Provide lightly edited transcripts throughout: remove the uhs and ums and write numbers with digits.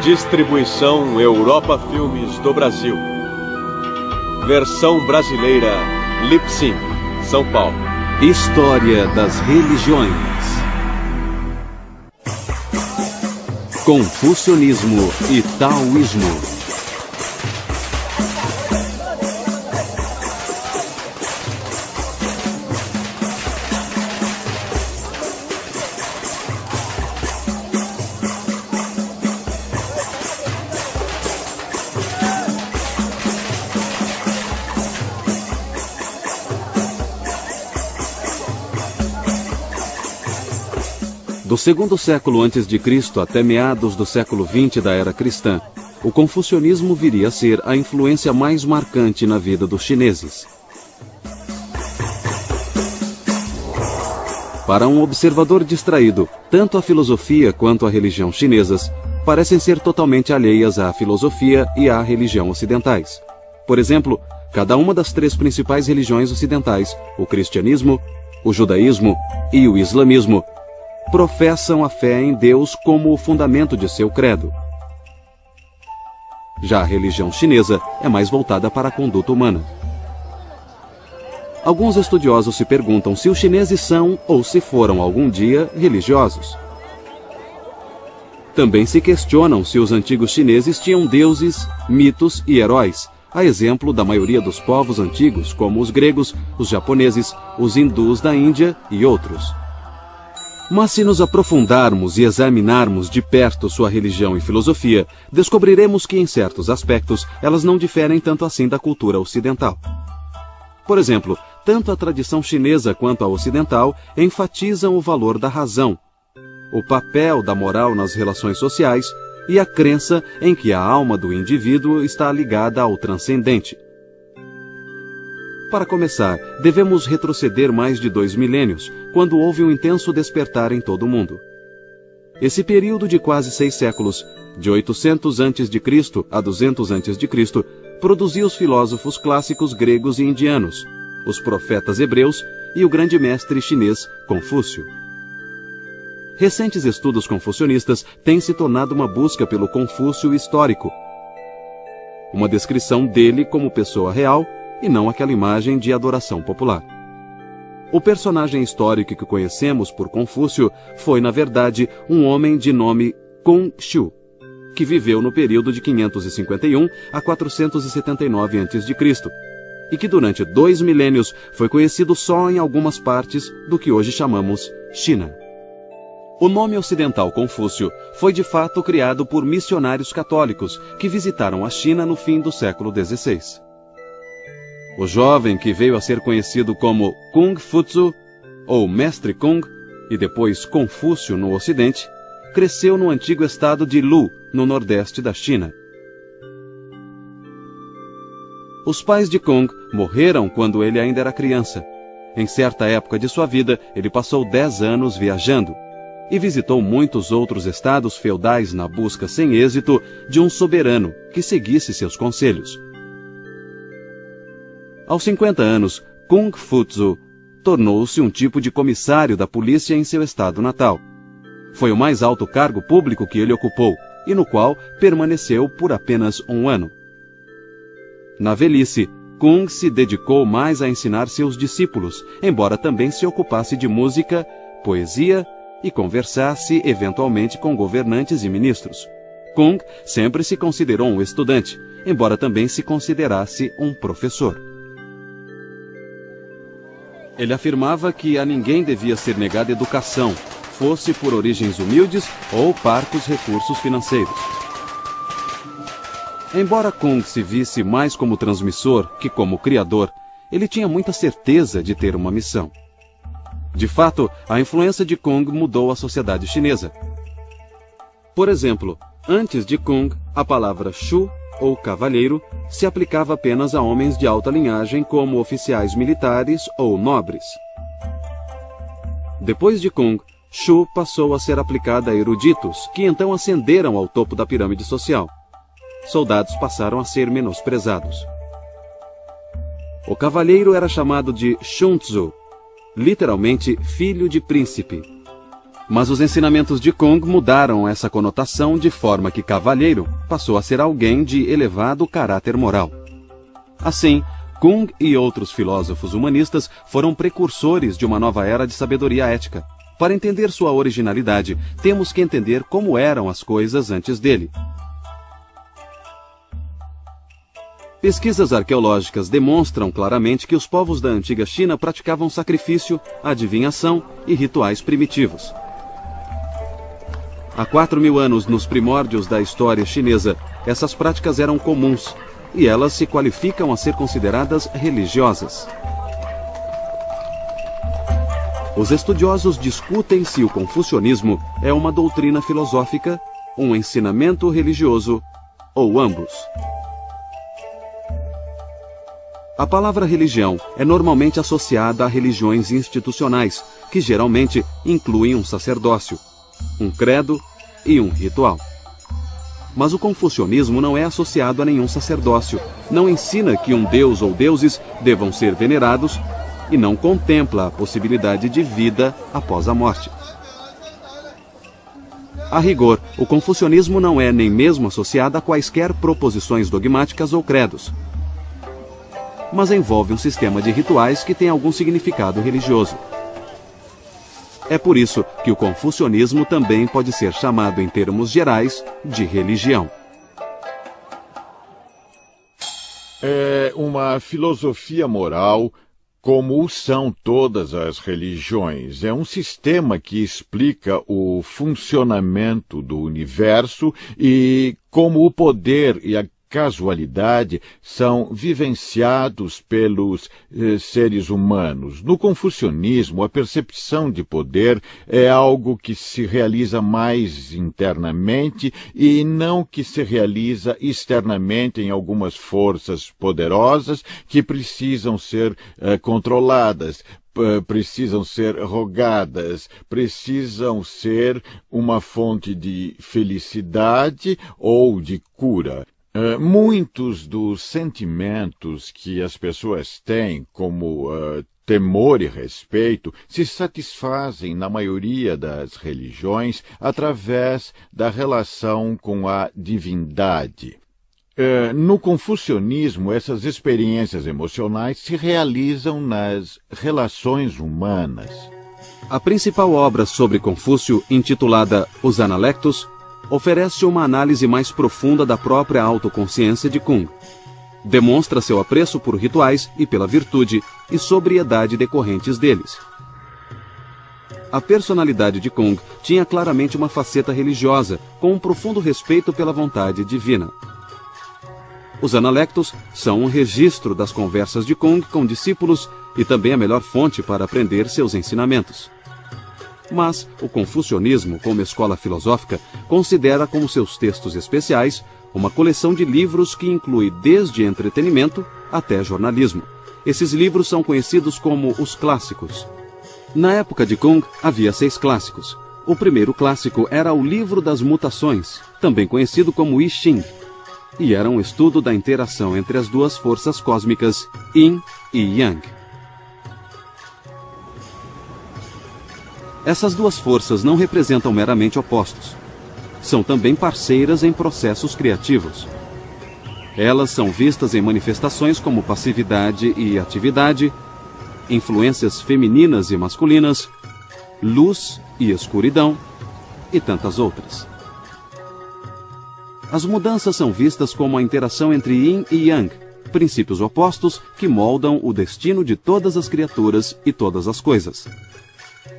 Distribuição Europa Filmes do Brasil. Versão brasileira Lipsync, São Paulo. História das religiões. Confucionismo e Taoísmo. Do segundo século a.C. até meados do século XX da era cristã, o confucionismo viria a ser a influência mais marcante na vida dos chineses. Para um observador distraído, tanto a filosofia quanto a religião chinesas parecem ser totalmente alheias à filosofia e à religião ocidentais. Por exemplo, cada uma das três principais religiões ocidentais, o cristianismo, o judaísmo e o islamismo, professam a fé em Deus como o fundamento de seu credo. Já a religião chinesa é mais voltada para a conduta humana. Alguns estudiosos se perguntam se os chineses são, ou se foram algum dia, religiosos. Também se questionam se os antigos chineses tinham deuses, mitos e heróis, a exemplo da maioria dos povos antigos, como os gregos, os japoneses, os hindus da Índia e outros. Mas se nos aprofundarmos e examinarmos de perto sua religião e filosofia, descobriremos que, em certos aspectos, elas não diferem tanto assim da cultura ocidental. Por exemplo, tanto a tradição chinesa quanto a ocidental enfatizam o valor da razão, o papel da moral nas relações sociais e a crença em que a alma do indivíduo está ligada ao transcendente. Para começar, devemos retroceder mais de 2 milênios, quando houve um intenso despertar em todo o mundo. Esse período de quase 6 séculos, de 800 a.C. a 200 a.C., produziu os filósofos clássicos gregos e indianos, os profetas hebreus e o grande mestre chinês Confúcio. Recentes estudos confucionistas têm se tornado uma busca pelo Confúcio histórico, uma descrição dele como pessoa real e não aquela imagem de adoração popular. O personagem histórico que conhecemos por Confúcio foi, na verdade, um homem de nome Kong Shu, que viveu no período de 551 a 479 a.C., e que durante 2 milênios foi conhecido só em algumas partes do que hoje chamamos China. O nome ocidental Confúcio foi de fato criado por missionários católicos que visitaram a China no fim do século XVI. O jovem, que veio a ser conhecido como Kung Futsu, ou Mestre Kung, e depois Confúcio no Ocidente, cresceu no antigo estado de Lu, no nordeste da China. Os pais de Kung morreram quando ele ainda era criança. Em certa época de sua vida, ele passou 10 anos viajando e visitou muitos outros estados feudais na busca sem êxito de um soberano que seguisse seus conselhos. Aos 50 anos, Kung Futsu tornou-se um tipo de comissário da polícia em seu estado natal. Foi o mais alto cargo público que ele ocupou e no qual permaneceu por apenas 1 ano. Na velhice, Kung se dedicou mais a ensinar seus discípulos, embora também se ocupasse de música, poesia e conversasse eventualmente com governantes e ministros. Kung sempre se considerou um estudante, embora também se considerasse um professor. Ele afirmava que a ninguém devia ser negada educação, fosse por origens humildes ou parcos recursos financeiros. Embora Kung se visse mais como transmissor que como criador, ele tinha muita certeza de ter uma missão. De fato, a influência de Kung mudou a sociedade chinesa. Por exemplo, antes de Kung, a palavra Shu, ou cavalheiro, se aplicava apenas a homens de alta linhagem como oficiais militares ou nobres. Depois de Kung, Shu passou a ser aplicada a eruditos, que então ascenderam ao topo da pirâmide social. Soldados passaram a ser menosprezados. O cavalheiro era chamado de Shunzu, literalmente filho de príncipe. Mas os ensinamentos de Kung mudaram essa conotação de forma que cavalheiro passou a ser alguém de elevado caráter moral. Assim, Kung e outros filósofos humanistas foram precursores de uma nova era de sabedoria ética. Para entender sua originalidade, temos que entender como eram as coisas antes dele. Pesquisas arqueológicas demonstram claramente que os povos da antiga China praticavam sacrifício, adivinhação e rituais primitivos. Há 4.000 anos, nos primórdios da história chinesa, essas práticas eram comuns, e elas se qualificam a ser consideradas religiosas. Os estudiosos discutem se o confucionismo é uma doutrina filosófica, um ensinamento religioso ou ambos. A palavra religião é normalmente associada a religiões institucionais, que geralmente incluem um sacerdócio, um credo e um ritual. Mas o confucionismo não é associado a nenhum sacerdócio, não ensina que um deus ou deuses devam ser venerados e não contempla a possibilidade de vida após a morte. A rigor, o confucionismo não é nem mesmo associado a quaisquer proposições dogmáticas ou credos, mas envolve um sistema de rituais que tem algum significado religioso. É por isso que o confucionismo também pode ser chamado, em termos gerais, de religião. É uma filosofia moral, como o são todas as religiões. É um sistema que explica o funcionamento do universo e como o poder e a casualidade são vivenciados pelos seres humanos. No confucionismo, a percepção de poder é algo que se realiza mais internamente e não que se realiza externamente em algumas forças poderosas que precisam ser controladas, precisam ser rogadas, precisam ser uma fonte de felicidade ou de cura. Muitos dos sentimentos que as pessoas têm, como temor e respeito, se satisfazem, na maioria das religiões, através da relação com a divindade. No confucionismo, essas experiências emocionais se realizam nas relações humanas. A principal obra sobre Confúcio, intitulada Os Analectos, oferece uma análise mais profunda da própria autoconsciência de Kung. Demonstra seu apreço por rituais e pela virtude e sobriedade decorrentes deles. A personalidade de Kung tinha claramente uma faceta religiosa, com um profundo respeito pela vontade divina. Os Analectos são um registro das conversas de Kung com discípulos e também a melhor fonte para aprender seus ensinamentos. Mas o confucionismo, como escola filosófica, considera como seus textos especiais uma coleção de livros que inclui desde entretenimento até jornalismo. Esses livros são conhecidos como os clássicos. Na época de Kung, havia 6 clássicos. O primeiro clássico era o Livro das Mutações, também conhecido como I Ching, e era um estudo da interação entre as duas forças cósmicas, Yin e Yang. Essas duas forças não representam meramente opostos. São também parceiras em processos criativos. Elas são vistas em manifestações como passividade e atividade, influências femininas e masculinas, luz e escuridão, e tantas outras. As mudanças são vistas como a interação entre Yin e Yang, princípios opostos que moldam o destino de todas as criaturas e todas as coisas.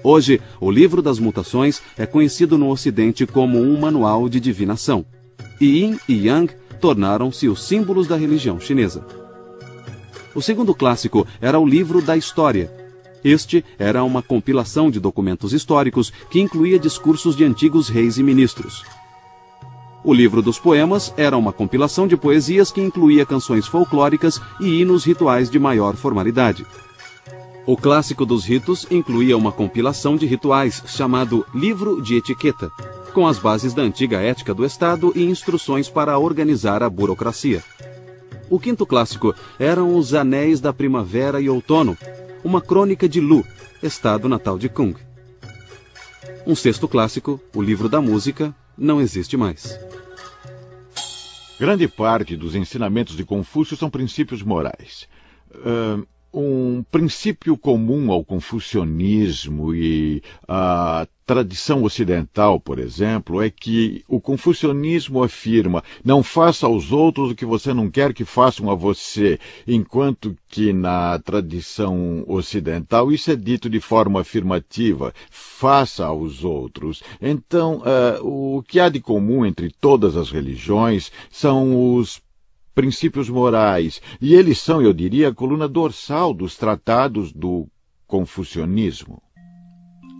Hoje, o Livro das Mutações é conhecido no Ocidente como um manual de divinação. E Yin e Yang tornaram-se os símbolos da religião chinesa. O segundo clássico era o Livro da História. Este era uma compilação de documentos históricos que incluía discursos de antigos reis e ministros. O Livro dos Poemas era uma compilação de poesias que incluía canções folclóricas e hinos rituais de maior formalidade. O Clássico dos Ritos incluía uma compilação de rituais chamado Livro de Etiqueta, com as bases da antiga ética do Estado e instruções para organizar a burocracia. O quinto clássico eram os Anéis da Primavera e Outono, uma crônica de Lu, estado natal de Kung. Um sexto clássico, o livro da música, não existe mais. Grande parte dos ensinamentos de Confúcio são princípios morais. Um princípio comum ao confucionismo e à tradição ocidental, por exemplo, é que o confucionismo afirma: não faça aos outros o que você não quer que façam a você, enquanto que na tradição ocidental isso é dito de forma afirmativa: faça aos outros. Então, o que há de comum entre todas as religiões são os princípios morais, e eles são, eu diria, a coluna dorsal dos tratados do confucionismo.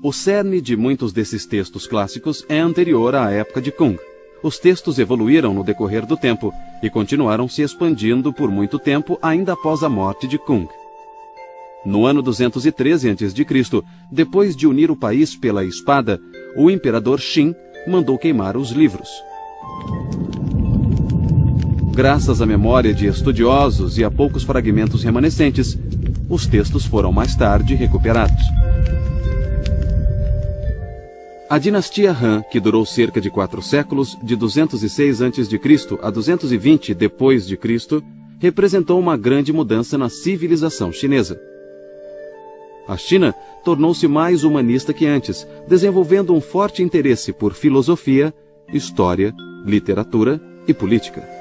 O cerne de muitos desses textos clássicos é anterior à época de Kung. Os textos evoluíram no decorrer do tempo e continuaram se expandindo por muito tempo ainda após a morte de Kung. No ano 213 a.C., depois de unir o país pela espada, o imperador Qin mandou queimar os livros. Graças à memória de estudiosos e a poucos fragmentos remanescentes, os textos foram mais tarde recuperados. A dinastia Han, que durou cerca de 4 séculos, de 206 a.C. a 220 d.C., representou uma grande mudança na civilização chinesa. A China tornou-se mais humanista que antes, desenvolvendo um forte interesse por filosofia, história, literatura e política.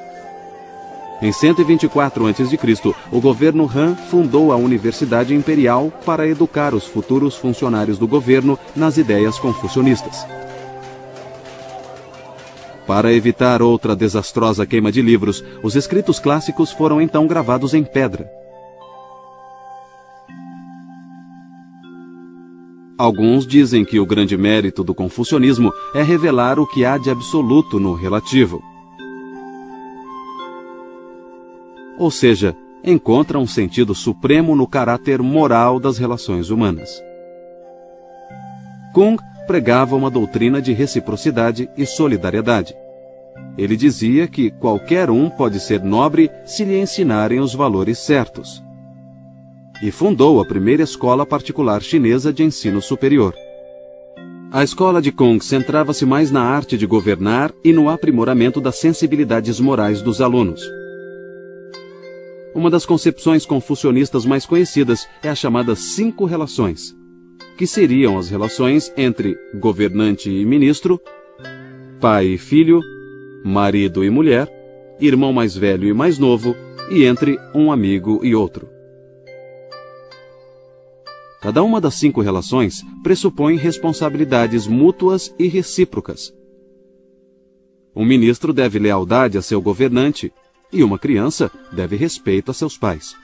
Em 124 a.C., o governo Han fundou a Universidade Imperial para educar os futuros funcionários do governo nas ideias confucionistas. Para evitar outra desastrosa queima de livros, os escritos clássicos foram então gravados em pedra. Alguns dizem que o grande mérito do confucionismo é revelar o que há de absoluto no relativo. Ou seja, encontra um sentido supremo no caráter moral das relações humanas. Kung pregava uma doutrina de reciprocidade e solidariedade. Ele dizia que qualquer um pode ser nobre se lhe ensinarem os valores certos. E fundou a primeira escola particular chinesa de ensino superior. A escola de Kung centrava-se mais na arte de governar e no aprimoramento das sensibilidades morais dos alunos. Uma das concepções confucionistas mais conhecidas é a chamada 5 relações, que seriam as relações entre governante e ministro, pai e filho, marido e mulher, irmão mais velho e mais novo, e entre um amigo e outro. Cada uma das 5 relações pressupõe responsabilidades mútuas e recíprocas. Um ministro deve lealdade a seu governante, e uma criança deve respeito a seus pais.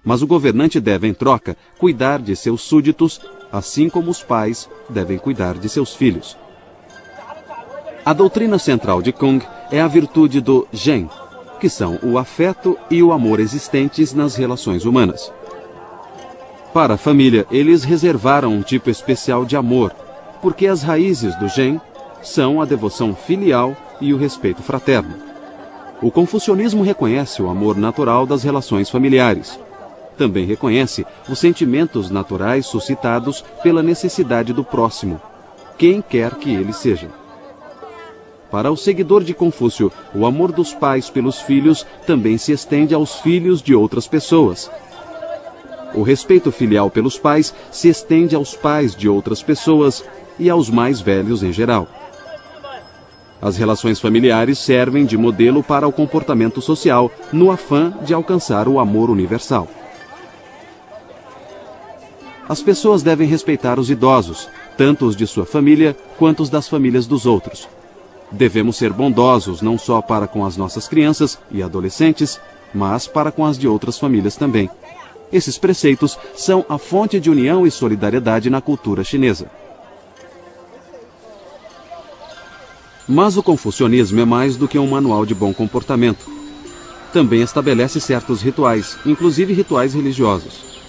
Mas o governante deve, em troca, cuidar de seus súditos, assim como os pais devem cuidar de seus filhos. A doutrina central de Kung é a virtude do Zhen, que são o afeto e o amor existentes nas relações humanas. Para a família, eles reservaram um tipo especial de amor, porque as raízes do Zhen são a devoção filial e o respeito fraterno. O confucionismo reconhece o amor natural das relações familiares. Também reconhece os sentimentos naturais suscitados pela necessidade do próximo, quem quer que ele seja. Para o seguidor de Confúcio, o amor dos pais pelos filhos também se estende aos filhos de outras pessoas. O respeito filial pelos pais se estende aos pais de outras pessoas e aos mais velhos em geral. As relações familiares servem de modelo para o comportamento social, no afã de alcançar o amor universal. As pessoas devem respeitar os idosos, tanto os de sua família quanto os das famílias dos outros. Devemos ser bondosos não só para com as nossas crianças e adolescentes, mas para com as de outras famílias também. Esses preceitos são a fonte de união e solidariedade na cultura chinesa. Mas o confucionismo é mais do que um manual de bom comportamento. Também estabelece certos rituais, inclusive rituais religiosos.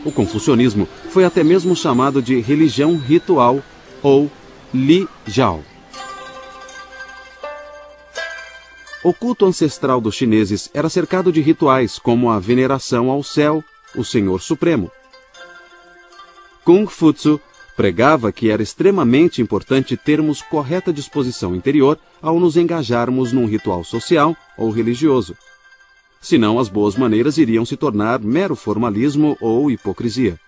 O confucionismo foi até mesmo chamado de religião ritual ou Li Jiao. O culto ancestral dos chineses era cercado de rituais como a veneração ao céu, o Senhor Supremo. Kung Futsu Pregava que era extremamente importante termos correta disposição interior ao nos engajarmos num ritual social ou religioso. Senão, as boas maneiras iriam se tornar mero formalismo ou hipocrisia.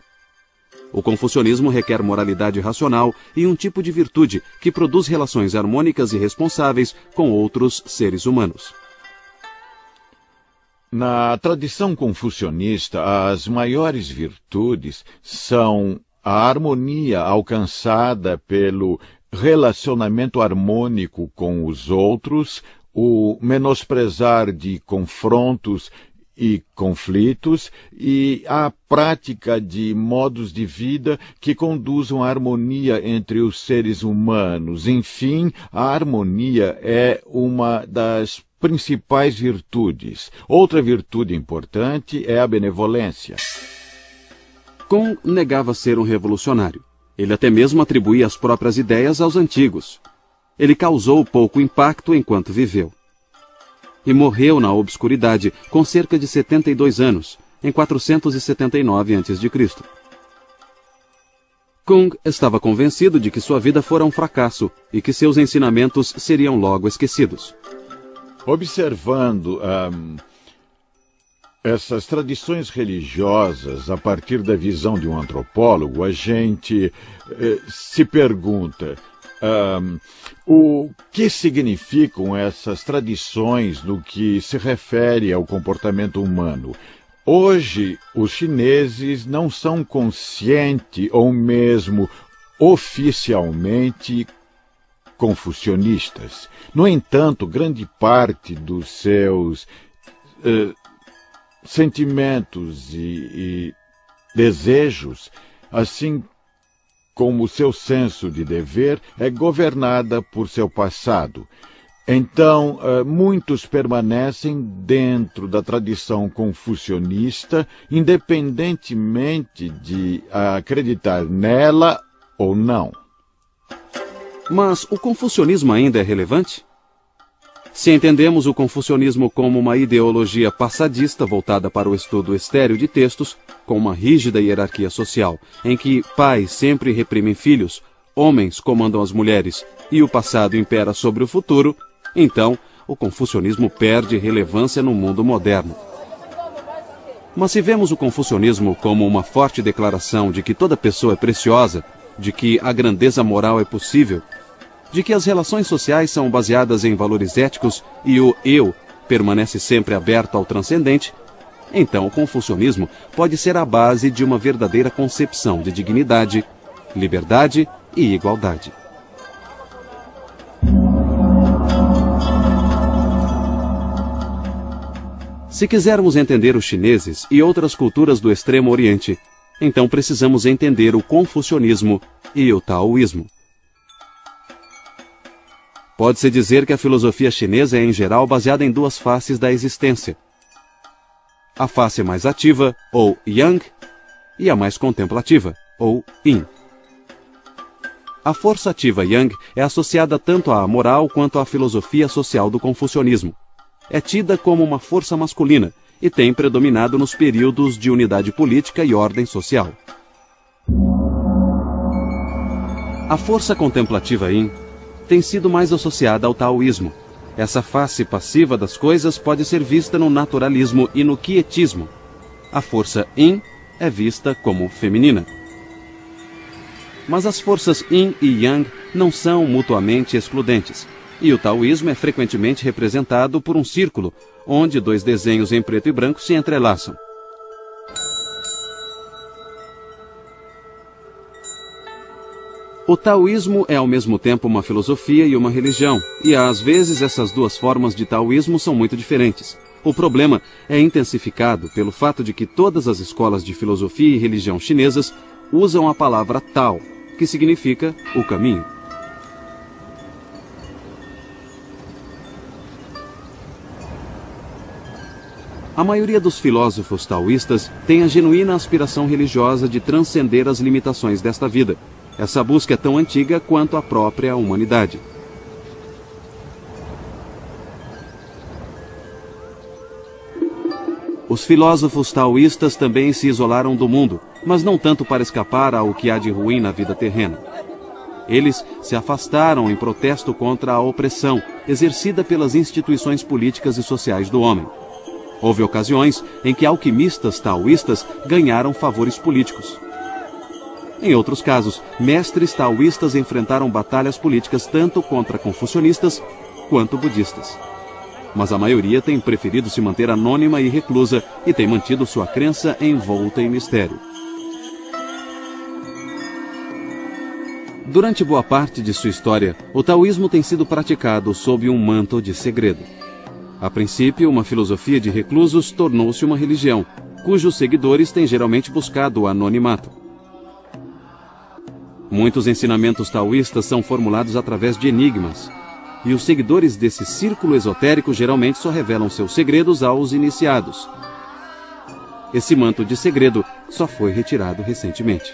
O confucionismo requer moralidade racional e um tipo de virtude que produz relações harmônicas e responsáveis com outros seres humanos. Na tradição confucionista, as maiores virtudes são a harmonia alcançada pelo relacionamento harmônico com os outros, o menosprezar de confrontos e conflitos e a prática de modos de vida que conduzam à harmonia entre os seres humanos. Enfim, a harmonia é uma das principais virtudes. Outra virtude importante é a benevolência. Kuhn negava ser um revolucionário. Ele até mesmo atribuía as próprias ideias aos antigos. Ele causou pouco impacto enquanto viveu. E morreu na obscuridade com cerca de 72 anos, em 479 a.C. Kuhn estava convencido de que sua vida fora um fracasso e que seus ensinamentos seriam logo esquecidos. Observando essas tradições religiosas a partir da visão de um antropólogo, a gente se pergunta o que significam essas tradições no que se refere ao comportamento humano. Hoje, os chineses não são conscientes ou mesmo oficialmente confucionistas. No entanto, grande parte dos seus sentimentos e desejos, assim como seu senso de dever, é governada por seu passado. Então, muitos permanecem dentro da tradição confucionista, independentemente de acreditar nela ou não. Mas o confucionismo ainda é relevante? Se entendemos o confucionismo como uma ideologia passadista voltada para o estudo estéril de textos, com uma rígida hierarquia social, em que pais sempre reprimem filhos, homens comandam as mulheres e o passado impera sobre o futuro, então o confucionismo perde relevância no mundo moderno. Mas se vemos o confucionismo como uma forte declaração de que toda pessoa é preciosa, de que a grandeza moral é possível, de que as relações sociais são baseadas em valores éticos e o eu permanece sempre aberto ao transcendente, então o confucionismo pode ser a base de uma verdadeira concepção de dignidade, liberdade e igualdade. Se quisermos entender os chineses e outras culturas do Extremo Oriente, então precisamos entender o confucionismo e o taoísmo. Pode-se dizer que a filosofia chinesa é, em geral, baseada em duas faces da existência. A face mais ativa, ou Yang, e a mais contemplativa, ou Yin. A força ativa Yang é associada tanto à moral quanto à filosofia social do confucionismo. É tida como uma força masculina e tem predominado nos períodos de unidade política e ordem social. A força contemplativa Yin tem sido mais associada ao taoísmo. Essa face passiva das coisas pode ser vista no naturalismo e no quietismo. A força Yin é vista como feminina. Mas as forças Yin e Yang não são mutuamente excludentes, e o taoísmo é frequentemente representado por um círculo, onde dois desenhos em preto e branco se entrelaçam. O taoísmo é ao mesmo tempo uma filosofia e uma religião, e às vezes essas duas formas de taoísmo são muito diferentes. O problema é intensificado pelo fato de que todas as escolas de filosofia e religião chinesas usam a palavra Tao, que significa o caminho. A maioria dos filósofos taoístas tem a genuína aspiração religiosa de transcender as limitações desta vida. Essa busca é tão antiga quanto a própria humanidade. Os filósofos taoístas também se isolaram do mundo mas não tanto para escapar ao que há de ruim na vida terrena. Eles se afastaram em protesto contra a opressão exercida pelas instituições políticas e sociais do homem. Houve ocasiões em que alquimistas taoístas ganharam favores políticos. Em outros casos, mestres taoístas enfrentaram batalhas políticas tanto contra confucionistas quanto budistas. Mas a maioria tem preferido se manter anônima e reclusa e tem mantido sua crença envolta em mistério. Durante boa parte de sua história, o taoísmo tem sido praticado sob um manto de segredo. A princípio, uma filosofia de reclusos tornou-se uma religião, cujos seguidores têm geralmente buscado o anonimato. Muitos ensinamentos taoístas são formulados através de enigmas, e os seguidores desse círculo esotérico geralmente só revelam seus segredos aos iniciados. Esse manto de segredo só foi retirado recentemente.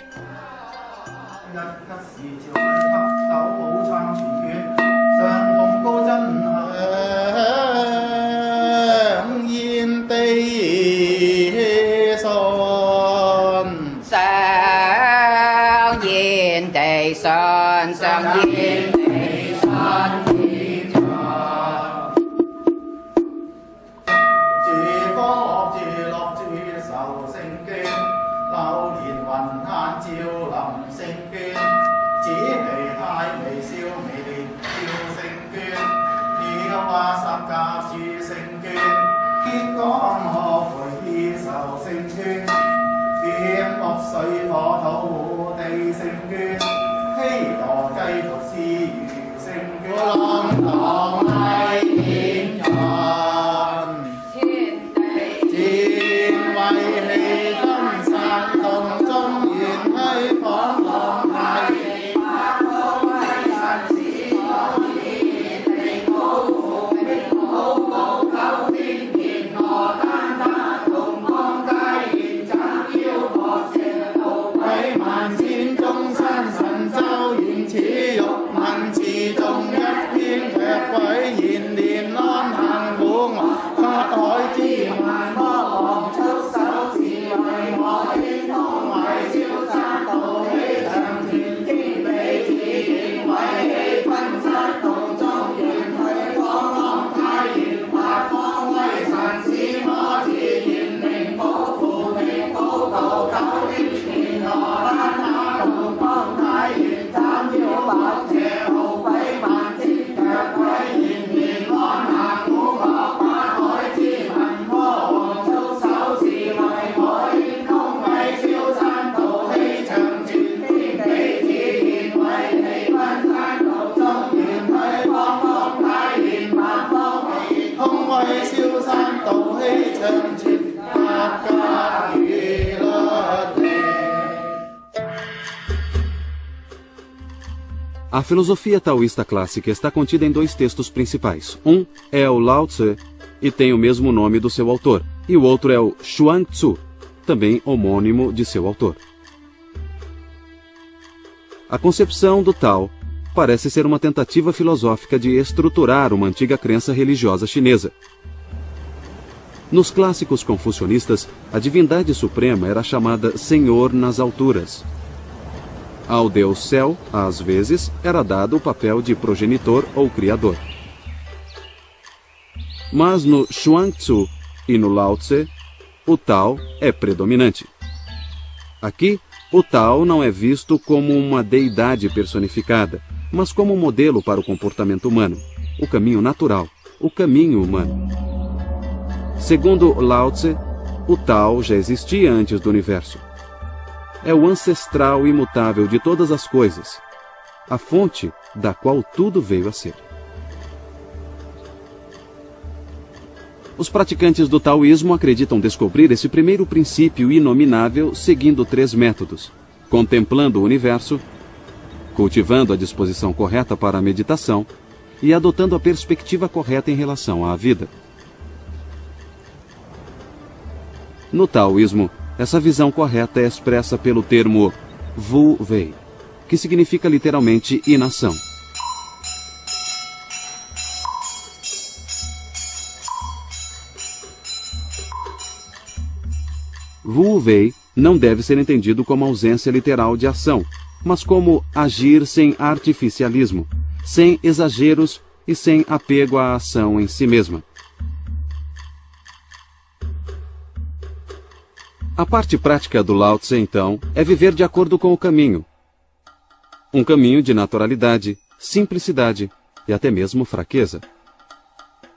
A filosofia taoísta clássica está contida em dois textos principais. Um é o Lao Tse, e tem o mesmo nome do seu autor, e o outro é o Chuang Tzu, também homônimo de seu autor. A concepção do Tao parece ser uma tentativa filosófica de estruturar uma antiga crença religiosa chinesa. Nos clássicos confucionistas, a divindade suprema era chamada Senhor nas alturas. Ao Deus Céu, às vezes, era dado o papel de progenitor ou criador. Mas no Chuang Tzu e no Lao Tse, o Tao é predominante. Aqui, o Tao não é visto como uma deidade personificada, mas como um modelo para o comportamento humano, o caminho natural, o caminho humano. Segundo Lao Tse, o Tao já existia antes do universo. É o ancestral imutável de todas as coisas, a fonte da qual tudo veio a ser. Os praticantes do taoísmo acreditam descobrir esse primeiro princípio inominável seguindo 3 métodos: contemplando o universo, cultivando a disposição correta para a meditação e adotando a perspectiva correta em relação à vida. No taoísmo, essa visão correta é expressa pelo termo Wu Wei, que significa literalmente inação. Wu Wei não deve ser entendido como ausência literal de ação, mas como agir sem artificialismo, sem exageros e sem apego à ação em si mesma. A parte prática do Lao Tse, então, é viver de acordo com o caminho. Um caminho de naturalidade, simplicidade e até mesmo fraqueza.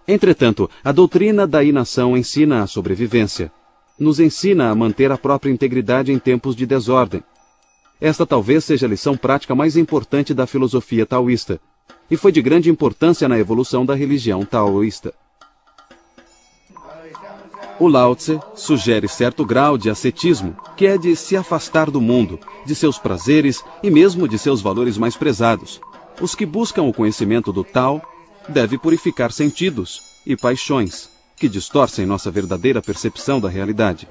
Entretanto, a doutrina da inação ensina a sobrevivência. Nos ensina a manter a própria integridade em tempos de desordem. Esta talvez seja a lição prática mais importante da filosofia taoísta, e foi de grande importância na evolução da religião taoísta. O Lao Tse sugere certo grau de ascetismo, que é de se afastar do mundo, de seus prazeres e mesmo de seus valores mais prezados. Os que buscam o conhecimento do Tao devem purificar sentidos e paixões, que distorcem nossa verdadeira percepção da realidade.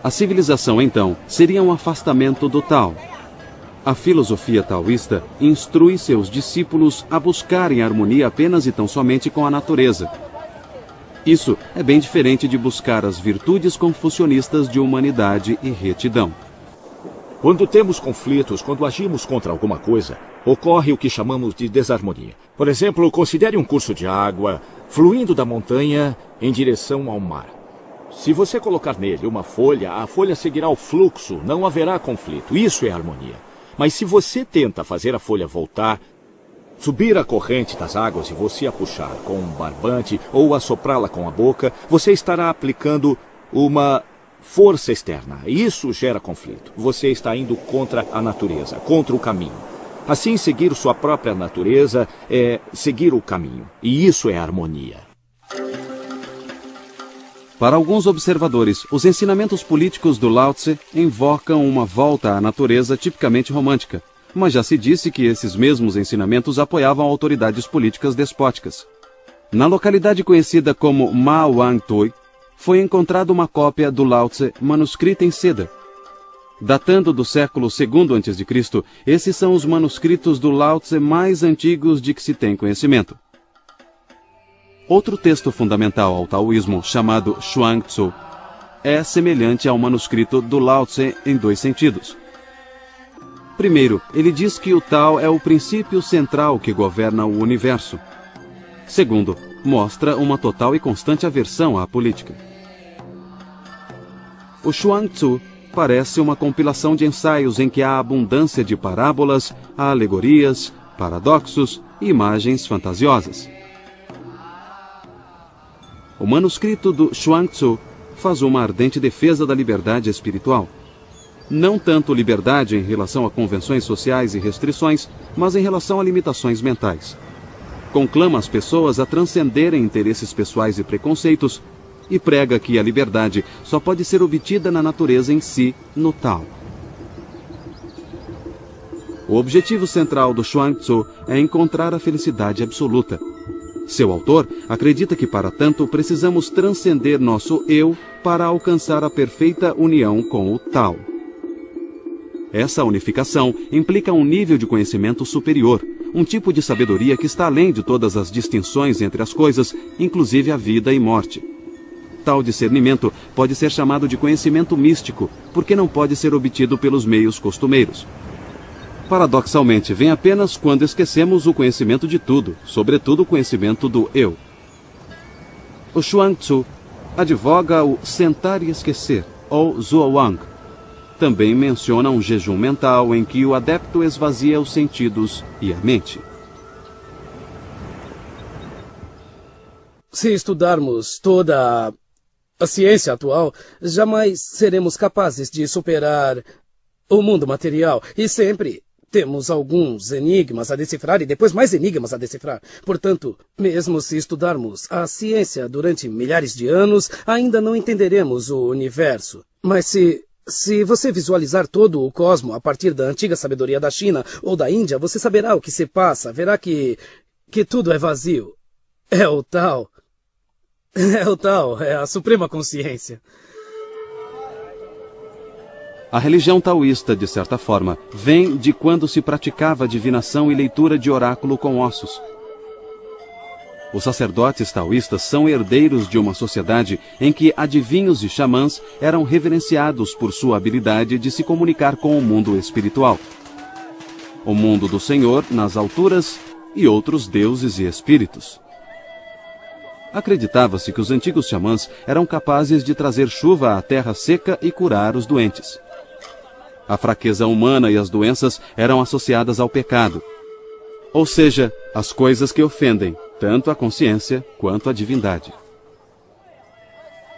A civilização, então, seria um afastamento do Tao. A filosofia taoísta instrui seus discípulos a buscarem harmonia apenas e tão somente com a natureza. Isso é bem diferente de buscar as virtudes confucionistas de humanidade e retidão. Quando temos conflitos, quando agimos contra alguma coisa, ocorre o que chamamos de desarmonia. Por exemplo, considere um curso de água fluindo da montanha em direção ao mar. Se você colocar nele uma folha, a folha seguirá o fluxo, não haverá conflito. Isso é harmonia. Mas se você tenta fazer a folha voltar, subir a corrente das águas e você a puxar com um barbante ou assoprá-la com a boca, você estará aplicando uma força externa. Isso gera conflito. Você está indo contra a natureza, contra o caminho. Assim, seguir sua própria natureza é seguir o caminho. E isso é harmonia. Para alguns observadores, os ensinamentos políticos do Lao Tse invocam uma volta à natureza tipicamente romântica, mas já se disse que esses mesmos ensinamentos apoiavam autoridades políticas despóticas. Na localidade conhecida como Ma Wang Toi, foi encontrada uma cópia do Lao Tse manuscrita em seda. Datando do século II a.C., esses são os manuscritos do Lao Tse mais antigos de que se tem conhecimento. Outro texto fundamental ao taoísmo, chamado Xuang Tzu, é semelhante ao manuscrito do Lao Tse em dois sentidos. Primeiro, ele diz que o Tao é o princípio central que governa o universo. Segundo, mostra uma total e constante aversão à política. O Xuang Tzu parece uma compilação de ensaios em que há abundância de parábolas, alegorias, paradoxos e imagens fantasiosas. O manuscrito do Xuang Tzu faz uma ardente defesa da liberdade espiritual. Não tanto liberdade em relação a convenções sociais e restrições, mas em relação a limitações mentais. Conclama as pessoas a transcenderem interesses pessoais e preconceitos e prega que a liberdade só pode ser obtida na natureza em si, no Tao. O objetivo central do Xuang Tzu é encontrar a felicidade absoluta. Seu autor acredita que, para tanto, precisamos transcender nosso eu para alcançar a perfeita união com o Tao. Essa unificação implica um nível de conhecimento superior, um tipo de sabedoria que está além de todas as distinções entre as coisas, inclusive a vida e morte. Tal discernimento pode ser chamado de conhecimento místico, porque não pode ser obtido pelos meios costumeiros. Paradoxalmente, vem apenas quando esquecemos o conhecimento de tudo, sobretudo o conhecimento do eu. O Xuang Tzu advoga o sentar e esquecer, ou Zhuowang. Também menciona um jejum mental em que o adepto esvazia os sentidos e a mente. Se estudarmos toda a ciência atual, jamais seremos capazes de superar o mundo material e sempre temos alguns enigmas a decifrar e depois mais enigmas a decifrar. Portanto, mesmo se estudarmos a ciência durante milhares de anos, ainda não entenderemos o universo. Mas se você visualizar todo o cosmo a partir da antiga sabedoria da China ou da Índia, você saberá o que se passa, verá que tudo é vazio. É o Tao. É o Tao, é a suprema consciência. A religião taoísta, de certa forma, vem de quando se praticava divinação e leitura de oráculo com ossos. Os sacerdotes taoístas são herdeiros de uma sociedade em que adivinhos e xamãs eram reverenciados por sua habilidade de se comunicar com o mundo espiritual. O mundo do Senhor nas alturas e outros deuses e espíritos. Acreditava-se que os antigos xamãs eram capazes de trazer chuva à terra seca e curar os doentes. A fraqueza humana e as doenças eram associadas ao pecado, ou seja, as coisas que ofendem tanto a consciência quanto a divindade.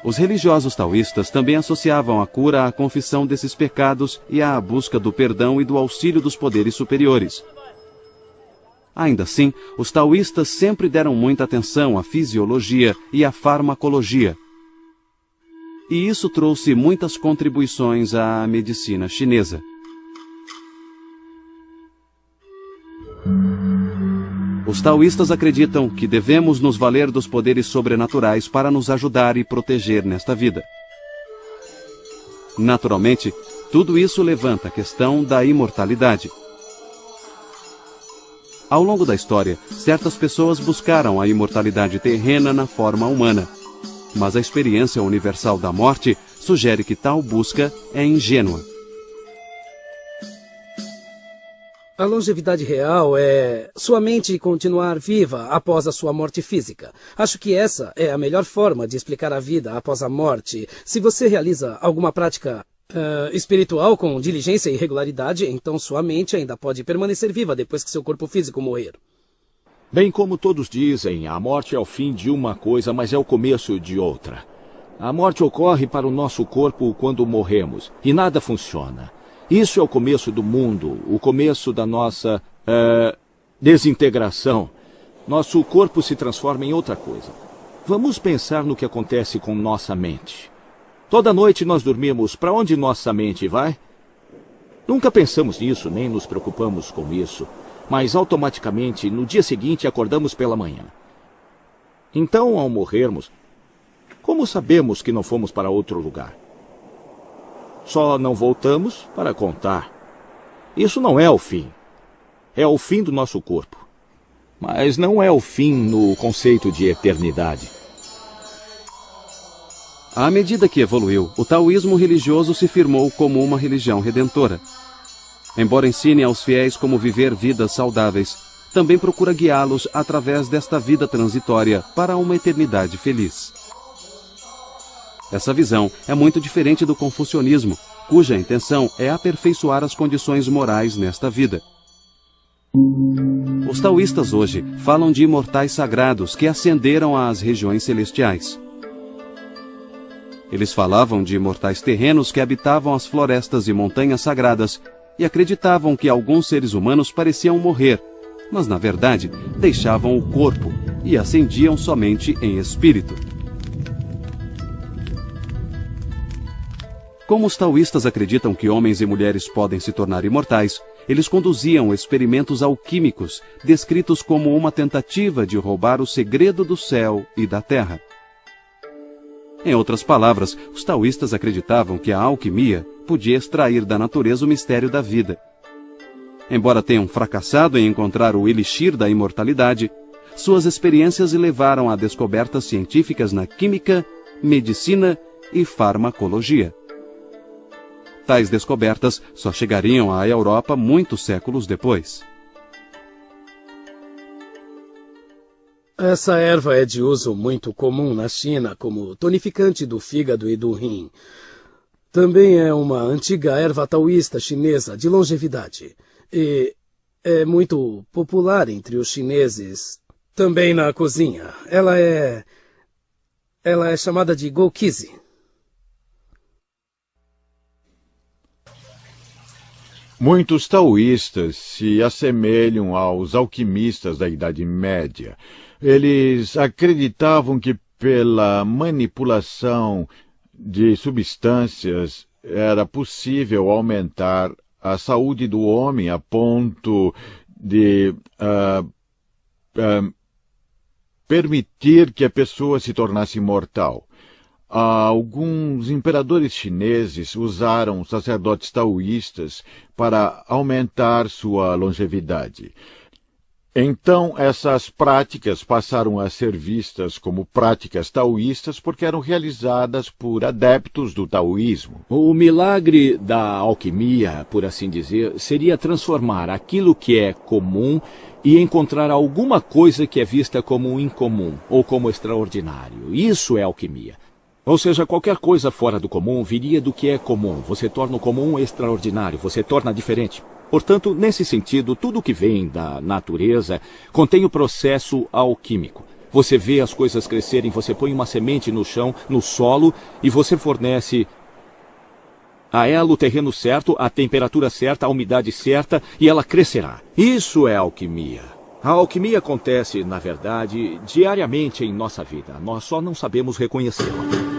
Os religiosos taoístas também associavam a cura à confissão desses pecados e à busca do perdão e do auxílio dos poderes superiores. Ainda assim, os taoístas sempre deram muita atenção à fisiologia e à farmacologia. E isso trouxe muitas contribuições à medicina chinesa. Os taoístas acreditam que devemos nos valer dos poderes sobrenaturais para nos ajudar e proteger nesta vida. Naturalmente, tudo isso levanta a questão da imortalidade. Ao longo da história, certas pessoas buscaram a imortalidade terrena na forma humana, mas a experiência universal da morte sugere que tal busca é ingênua. A longevidade real é sua mente continuar viva após a sua morte física. Acho que essa é a melhor forma de explicar a vida após a morte. Se você realiza alguma prática espiritual com diligência e regularidade, então sua mente ainda pode permanecer viva depois que seu corpo físico morrer. Bem como todos dizem, a morte é o fim de uma coisa, mas é o começo de outra. A morte ocorre para o nosso corpo quando morremos, e nada funciona. Isso é o começo do mundo, o começo da nossa desintegração. Nosso corpo se transforma em outra coisa. Vamos pensar no que acontece com nossa mente. Toda noite nós dormimos. Para onde nossa mente vai? Nunca pensamos nisso, nem nos preocupamos com isso. Mas automaticamente, no dia seguinte, acordamos pela manhã. Então, ao morrermos, como sabemos que não fomos para outro lugar? Só não voltamos para contar. Isso não é o fim. É o fim do nosso corpo. Mas não é o fim no conceito de eternidade. À medida que evoluiu, o taoísmo religioso se firmou como uma religião redentora. Embora ensine aos fiéis como viver vidas saudáveis, também procura guiá-los através desta vida transitória para uma eternidade feliz. Essa visão é muito diferente do confucionismo, cuja intenção é aperfeiçoar as condições morais nesta vida. Os taoístas hoje falam de imortais sagrados que ascenderam às regiões celestiais. Eles falavam de imortais terrenos que habitavam as florestas e montanhas sagradas e acreditavam que alguns seres humanos pareciam morrer, mas na verdade deixavam o corpo e ascendiam somente em espírito. Como os taoístas acreditam que homens e mulheres podem se tornar imortais, eles conduziam experimentos alquímicos, descritos como uma tentativa de roubar o segredo do céu e da terra. Em outras palavras, os taoístas acreditavam que a alquimia podia extrair da natureza o mistério da vida. Embora tenham fracassado em encontrar o elixir da imortalidade, suas experiências levaram a descobertas científicas na química, medicina e farmacologia. Tais descobertas só chegariam à Europa muitos séculos depois. Essa erva é de uso muito comum na China como tonificante do fígado e do rim. Também é uma antiga erva taoísta chinesa de longevidade e é muito popular entre os chineses. Também na cozinha. Ela é chamada de gokizi. Muitos taoístas se assemelham aos alquimistas da Idade Média. Eles acreditavam que pela manipulação de substâncias era possível aumentar a saúde do homem a ponto de permitir que a pessoa se tornasse imortal. Alguns imperadores chineses usaram sacerdotes taoístas para aumentar sua longevidade. Então, essas práticas passaram a ser vistas como práticas taoístas porque eram realizadas por adeptos do taoísmo. O milagre da alquimia, por assim dizer, seria transformar aquilo que é comum e encontrar alguma coisa que é vista como incomum ou como extraordinário. Isso é alquimia. Ou seja, qualquer coisa fora do comum viria do que é comum. Você torna o comum extraordinário, você torna diferente. Portanto, nesse sentido, tudo que vem da natureza contém o processo alquímico. Você vê as coisas crescerem, você põe uma semente no chão, no solo, e você fornece a ela o terreno certo, a temperatura certa, a umidade certa, e ela crescerá. Isso é alquimia. A alquimia acontece, na verdade, diariamente em nossa vida. Nós só não sabemos reconhecê-la.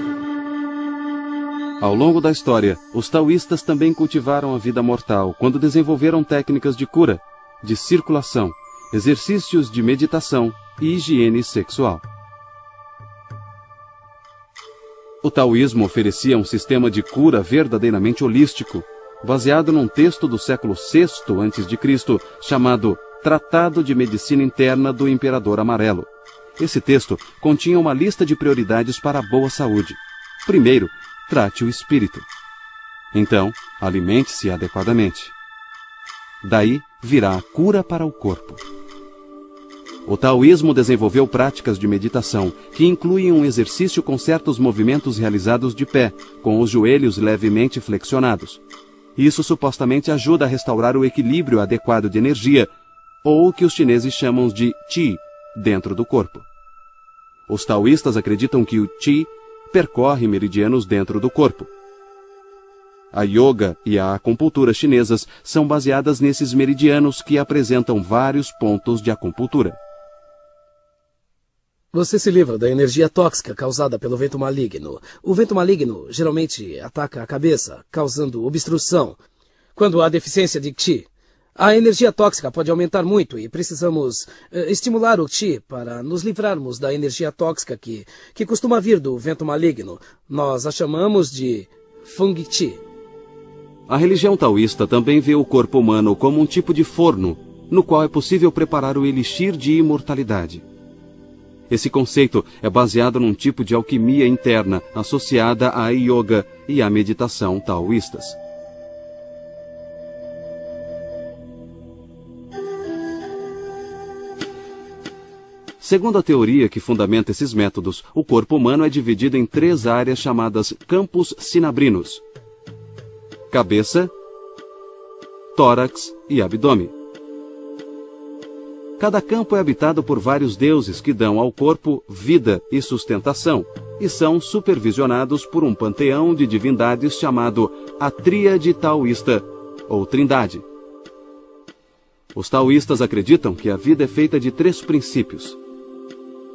Ao longo da história, os taoístas também cultivaram a vida mortal quando desenvolveram técnicas de cura, de circulação, exercícios de meditação e higiene sexual. O taoísmo oferecia um sistema de cura verdadeiramente holístico, baseado num texto do século VI a.C., chamado Tratado de Medicina Interna do Imperador Amarelo. Esse texto continha uma lista de prioridades para a boa saúde. Primeiro, trate o espírito. Então, alimente-se adequadamente. Daí virá a cura para o corpo. O taoísmo desenvolveu práticas de meditação que incluem um exercício com certos movimentos realizados de pé, com os joelhos levemente flexionados. Isso supostamente ajuda a restaurar o equilíbrio adequado de energia, ou o que os chineses chamam de Qi, dentro do corpo. Os taoístas acreditam que o Qi percorre meridianos dentro do corpo. A yoga e a acupuntura chinesas são baseadas nesses meridianos que apresentam vários pontos de acupuntura. Você se livra da energia tóxica causada pelo vento maligno. O vento maligno geralmente ataca a cabeça, causando obstrução. Quando há deficiência de Qi, a energia tóxica pode aumentar muito e precisamos estimular o Qi para nos livrarmos da energia tóxica que costuma vir do vento maligno. Nós a chamamos de Feng Qi. A religião taoísta também vê o corpo humano como um tipo de forno, no qual é possível preparar o elixir de imortalidade. Esse conceito é baseado num tipo de alquimia interna associada à yoga e à meditação taoístas. Segundo a teoria que fundamenta esses métodos, o corpo humano é dividido em 3 áreas chamadas campos sinabrinos: cabeça, tórax e abdômen. Cada campo é habitado por vários deuses que dão ao corpo vida e sustentação, e são supervisionados por um panteão de divindades chamado a Tríade Taoísta, ou Trindade. Os taoístas acreditam que a vida é feita de 3 princípios.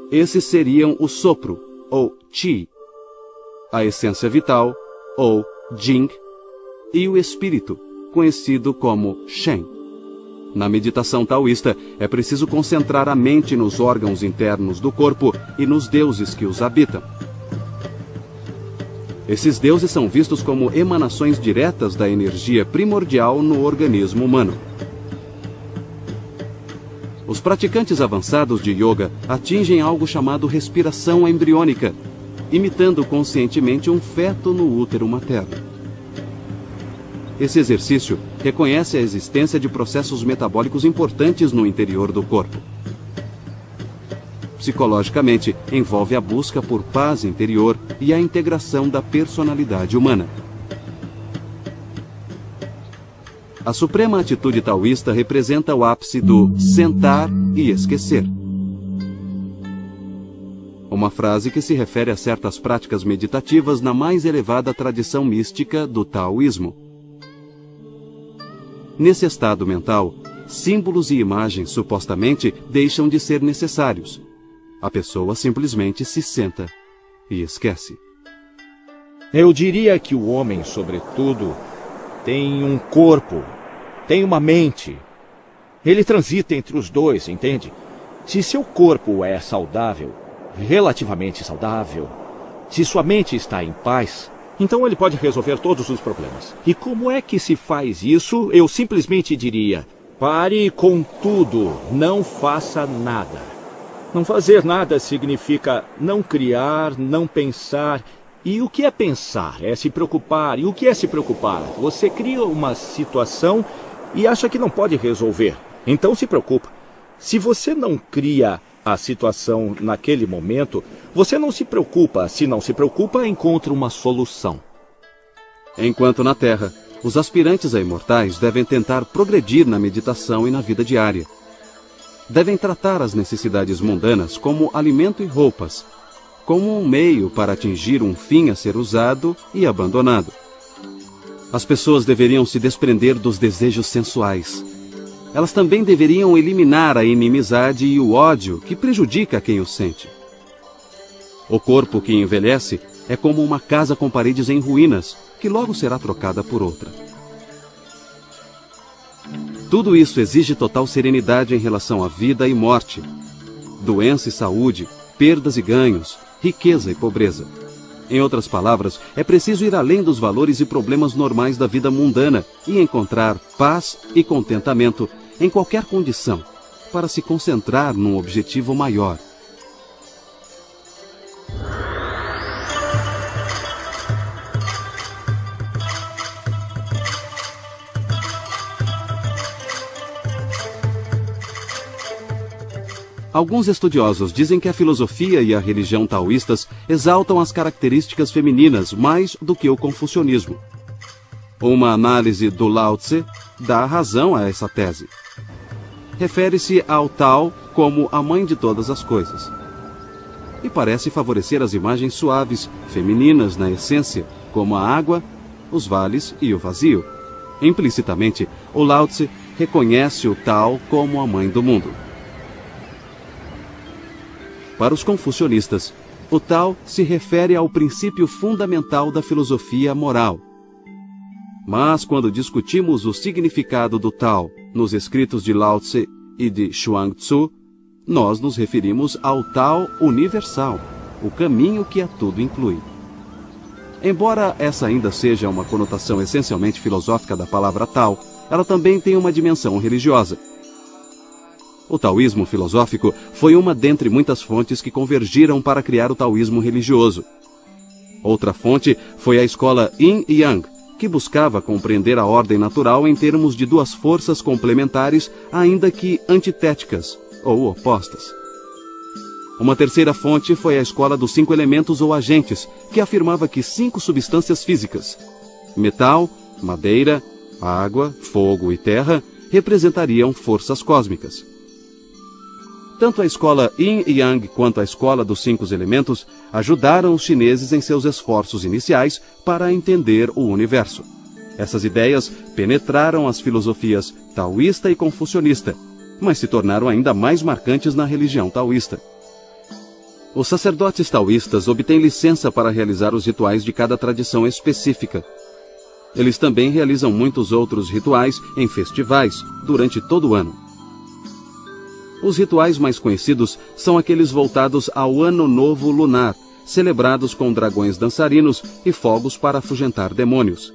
Esses seriam o sopro, ou Qi, a essência vital, ou Jing, e o espírito, conhecido como Shen. Na meditação taoísta, é preciso concentrar a mente nos órgãos internos do corpo e nos deuses que os habitam. Esses deuses são vistos como emanações diretas da energia primordial no organismo humano. Os praticantes avançados de yoga atingem algo chamado respiração embriônica, imitando conscientemente um feto no útero materno. Esse exercício reconhece a existência de processos metabólicos importantes no interior do corpo. Psicologicamente, envolve a busca por paz interior e a integração da personalidade humana. A suprema atitude taoísta representa o ápice do sentar e esquecer. Uma frase que se refere a certas práticas meditativas na mais elevada tradição mística do taoísmo. Nesse estado mental, símbolos e imagens supostamente deixam de ser necessários. A pessoa simplesmente se senta e esquece. Eu diria que o homem, sobretudo, tem um corpo, tem uma mente. Ele transita entre os dois, entende? Se seu corpo é saudável, relativamente saudável, se sua mente está em paz, então ele pode resolver todos os problemas. E como é que se faz isso? Eu simplesmente diria, Pare com tudo, não faça nada. Não fazer nada significa não criar, não pensar. E o que é pensar? É se preocupar. E o que é se preocupar? Você cria uma situação e acha que não pode resolver. Então se preocupa. Se você não cria a situação naquele momento, você não se preocupa. Se não se preocupa, encontra uma solução. Enquanto na Terra, os aspirantes a imortais devem tentar progredir na meditação e na vida diária. Devem tratar as necessidades mundanas como alimento e roupas, como um meio para atingir um fim a ser usado e abandonado. As pessoas deveriam se desprender dos desejos sensuais. Elas também deveriam eliminar a inimizade e o ódio que prejudica quem o sente. O corpo que envelhece é como uma casa com paredes em ruínas, que logo será trocada por outra. Tudo isso exige total serenidade em relação à vida e morte, doença e saúde, perdas e ganhos, riqueza e pobreza. Em outras palavras, é preciso ir além dos valores e problemas normais da vida mundana e encontrar paz e contentamento em qualquer condição, para se concentrar num objetivo maior. Alguns estudiosos dizem que a filosofia e a religião taoístas exaltam as características femininas mais do que o confucionismo. Uma análise do Lao Tse dá razão a essa tese. Refere-se ao Tao como a mãe de todas as coisas. E parece favorecer as imagens suaves, femininas na essência, como a água, os vales e o vazio. Implicitamente, o Lao Tse reconhece o Tao como a mãe do mundo. Para os confucionistas, o Tao se refere ao princípio fundamental da filosofia moral. Mas quando discutimos o significado do Tao nos escritos de Lao Tse e de Chuang-Tzu, nós nos referimos ao Tao universal, o caminho que a tudo inclui. Embora essa ainda seja uma conotação essencialmente filosófica da palavra Tao, ela também tem uma dimensão religiosa. O taoísmo filosófico foi uma dentre muitas fontes que convergiram para criar o taoísmo religioso. Outra fonte foi a escola Yin e Yang, que buscava compreender a ordem natural em termos de duas forças complementares, ainda que antitéticas ou opostas. Uma terceira fonte foi a escola dos 5 elementos ou agentes, que afirmava que 5 substâncias físicas, metal, madeira, água, fogo e terra, representariam forças cósmicas. Tanto a escola Yin e Yang quanto a escola dos 5 elementos ajudaram os chineses em seus esforços iniciais para entender o universo. Essas ideias penetraram as filosofias taoísta e confucionista, mas se tornaram ainda mais marcantes na religião taoísta. Os sacerdotes taoístas obtêm licença para realizar os rituais de cada tradição específica. Eles também realizam muitos outros rituais em festivais durante todo o ano. Os rituais mais conhecidos são aqueles voltados ao Ano Novo Lunar, celebrados com dragões dançarinos e fogos para afugentar demônios.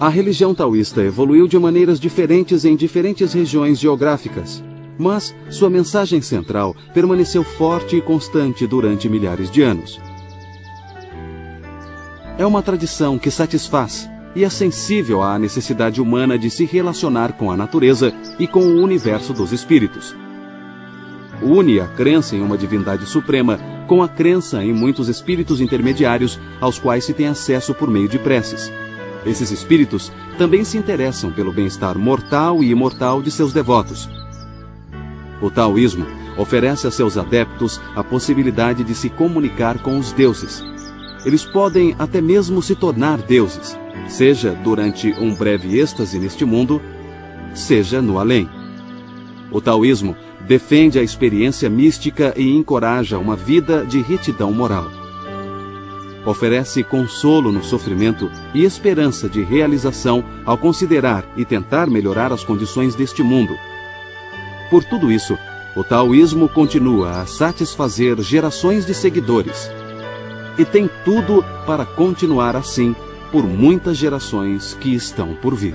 A religião taoísta evoluiu de maneiras diferentes em diferentes regiões geográficas, mas sua mensagem central permaneceu forte e constante durante milhares de anos. É uma tradição que satisfaz e é sensível à necessidade humana de se relacionar com a natureza e com o universo dos espíritos. Une a crença em uma divindade suprema com a crença em muitos espíritos intermediários aos quais se tem acesso por meio de preces. Esses espíritos também se interessam pelo bem-estar mortal e imortal de seus devotos. O taoísmo oferece a seus adeptos a possibilidade de se comunicar com os deuses. Eles podem até mesmo se tornar deuses, seja durante um breve êxtase neste mundo, seja no além. O taoísmo defende a experiência mística e encoraja uma vida de retidão moral. Oferece consolo no sofrimento e esperança de realização ao considerar e tentar melhorar as condições deste mundo. Por tudo isso, o taoísmo continua a satisfazer gerações de seguidores. E tem tudo para continuar assim por muitas gerações que estão por vir.